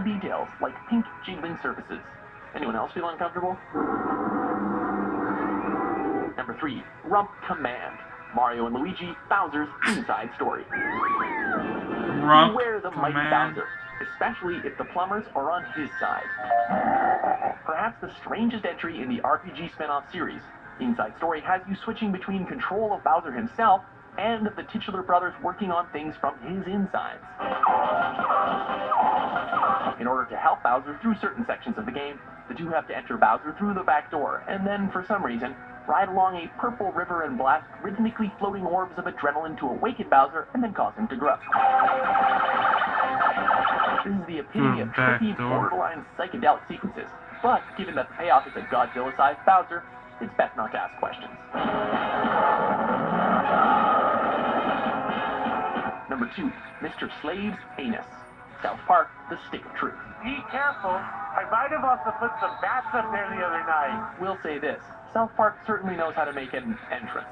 details, like pink jingling surfaces. Anyone else feel uncomfortable? Number 3, Rump Command. Mario and Luigi, Bowser's inside story. Beware the mighty Bowser, especially if the plumbers are on his side. Perhaps the strangest entry in the RPG spin-off series, Inside Story has you switching between control of Bowser himself and the titular brothers working on things from his insides. In order to help Bowser through certain sections of the game, the two have to enter Bowser through the back door, and then, for some reason, ride along a purple river and blast rhythmically floating orbs of adrenaline to awaken Bowser and then cause him to grow. This is the epitome of trippy, borderline psychedelic sequences, but given that the payoff is a Godzilla-sized Bowser, it's best not to ask questions. Number 2, Mr. Slave's Anus. South Park, The Stick of Truth. Be careful. I might have also put some bats up there the other night. We'll say this. South Park certainly knows how to make an entrance.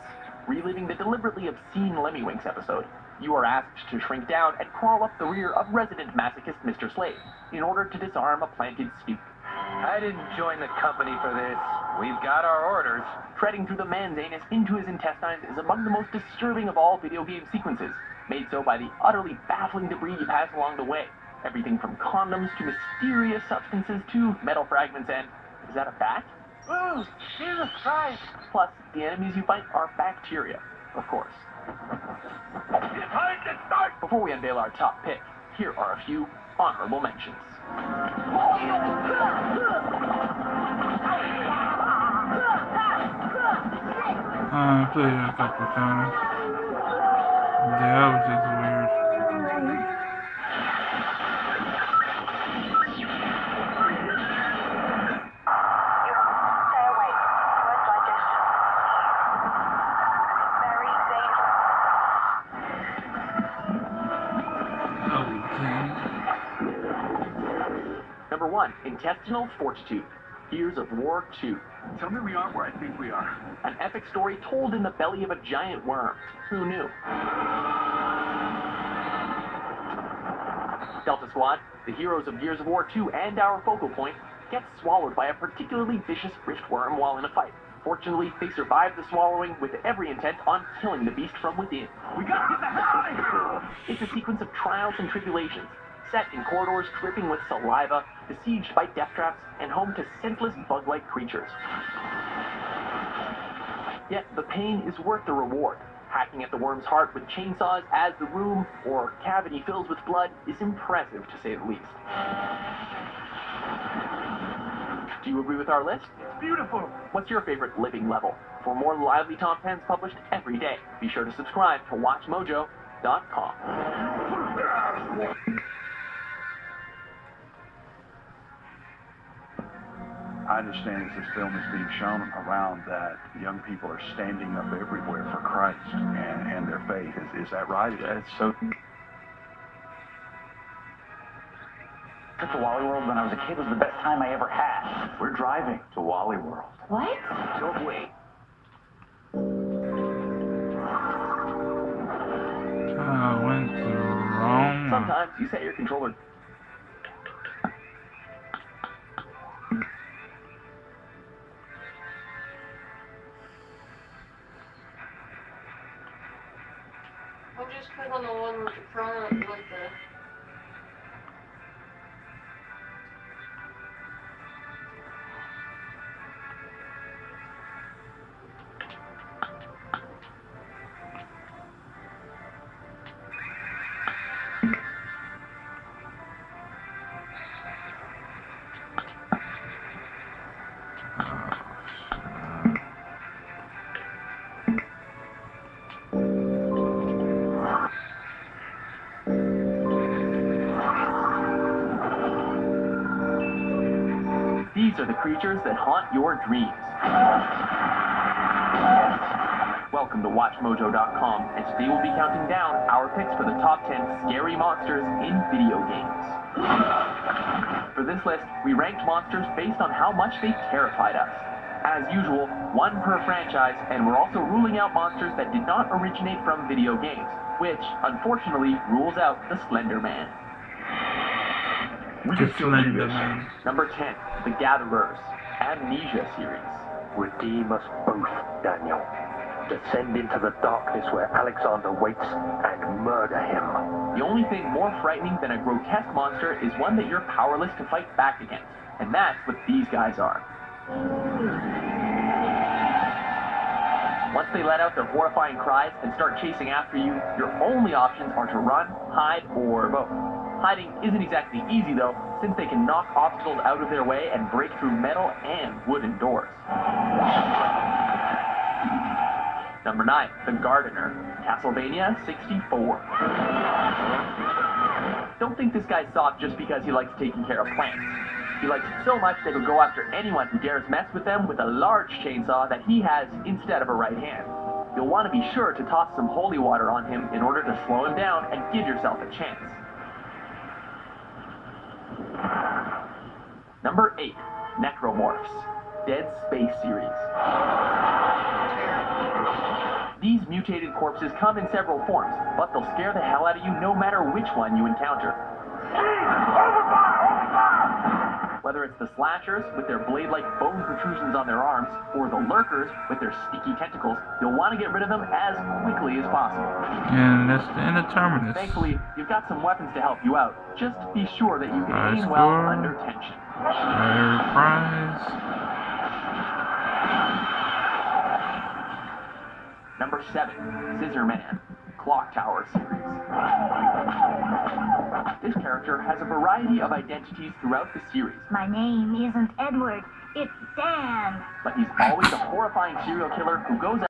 Reliving the deliberately obscene Lemmywinks episode, you are asked to shrink down and crawl up the rear of resident masochist Mr. Slave in order to disarm a planted spook. I didn't join the company for this. We've got our orders. Treading through the man's anus into his intestines is among the most disturbing of all video game sequences, made so by the utterly baffling debris you pass along the way. Everything from condoms to mysterious substances to metal fragments and... is that a bat? Ooh, Jesus Christ! Plus, the enemies you fight are bacteria, of course. Before we unveil our top pick, here are a few honorable mentions. I played it a couple times. Yeah, that was just weird. Number 1, Intestinal Fortitude. Gears of War 2. Tell me we aren't where I think we are. An epic story told in the belly of a giant worm. Who knew? Delta Squad, the heroes of Gears of War 2 and our focal point, get swallowed by a particularly vicious riftworm while in a fight. Fortunately, they survive the swallowing with every intent on killing the beast from within. We gotta get the hell out of here! It's a sequence of trials and tribulations, set in corridors dripping with saliva, besieged by death traps, and home to senseless bug-like creatures. Yet the pain is worth the reward. Hacking at the worm's heart with chainsaws as the room or cavity fills with blood is impressive, to say the least. Do you agree with our list? It's beautiful! What's your favorite living level? For more lively top 10s published every day, be sure to subscribe to WatchMojo.com. I understand as this film is being shown around that young people are standing up everywhere for Christ and their faith. Is that right? That's so... Trip to Wally World when I was a kid was the best time I ever had. We're driving to Wally World. What? Don't wait. I went to Rome. Sometimes you set your controller... I'll just click on the one with the front with the... These are the creatures that haunt your dreams. Welcome to WatchMojo.com, and today we'll be counting down our picks for the top 10 scary monsters in video games. For this list, we ranked monsters based on how much they terrified us. As usual, one per franchise, and we're also ruling out monsters that did not originate from video games, which, unfortunately, rules out the Slender Man. We Just can still do Slender this. Man. Number 10, The Gatherers, Amnesia series. Redeem us both, Daniel. Descend into the darkness where Alexander waits and murder him. The only thing more frightening than a grotesque monster is one that you're powerless to fight back against. And that's what these guys are. Once they let out their horrifying cries and start chasing after you, your only options are to run, hide, or both. Hiding isn't exactly easy though, since they can knock obstacles out of their way and break through metal and wooden doors. Number 9, The Gardener, Castlevania 64. Don't think this guy's soft just because he likes taking care of plants. He likes it so much that he'll go after anyone who dares mess with them with a large chainsaw that he has instead of a right hand. You'll want to be sure to toss some holy water on him in order to slow him down and give yourself a chance. Number 8, Necromorphs, Dead Space series. These mutated corpses come in several forms, but they'll scare the hell out of you no matter which one you encounter. Whether it's the slashers with their blade-like bone protrusions on their arms, or the lurkers with their sticky tentacles, you'll want to get rid of them as quickly as possible. And that's the end of Terminus. Thankfully, you've got some weapons to help you out. Just be sure that you can High aim well score. under tension. Rare prize. Number 7, Scissor Man, Clock Tower series. This character has a variety of identities throughout the series, My name isn't Edward, it's Dan. but he's always a horrifying serial killer who goes